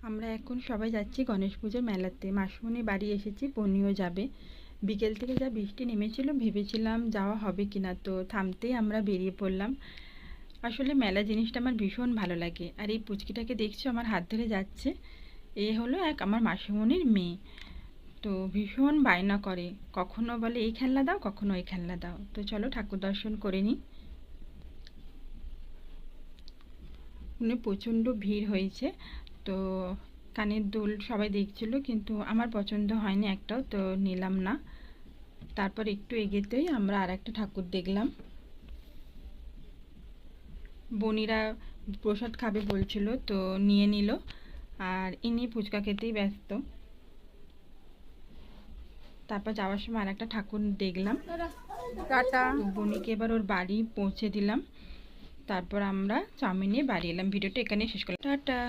আমরা এখন সবাই যাচ্ছি গণেশ পুজোর মেলাতে। মাসুমণি বাড়ি এসেছি, বনিও যাবে। বিকেল থেকে যা বৃষ্টি নেমেছিল, ভেবেছিলাম যাওয়া হবে কিনা, তো থামতেই আমরা বেরিয়ে পড়লাম। আসলে মেলা জিনিসটা আমার ভীষণ ভালো লাগে। আর এই পুচকিটাকে দেখছো আমার হাত ধরে যাচ্ছে, এ হলো এক আমার মাসুমণির মেয়ে। তো ভীষণ বায়না করে, কখনো বলে এই খেলনা দাও, কখনো ওই খেলনা দাও। তো চলো ঠাকুর দর্শন করে নিই। প্রচণ্ড ভিড় হয়েছে। তো কানের দুল সবাই দেখছিল, কিন্তু আমার পছন্দ হয়নি একটাও, তো নিলাম না। তারপর একটু এগোতেই আমরা আর একটা ঠাকুর দেখলাম। বনিরা প্রসাদ খাবে বলছিল, তো নিয়ে নিল। আর ইনি ফুচকা খেতেই ব্যস্ত। তারপর যাওয়ার সময় আর একটা ঠাকুর দেখলাম। টাটা। বনিকে এবার ওর বাড়ি পৌঁছে দিলাম। তারপর আমরা চাউমিন নিয়ে বাড়ি এলাম। ভিডিওটা এখানেই শেষ করলাম। টাটা।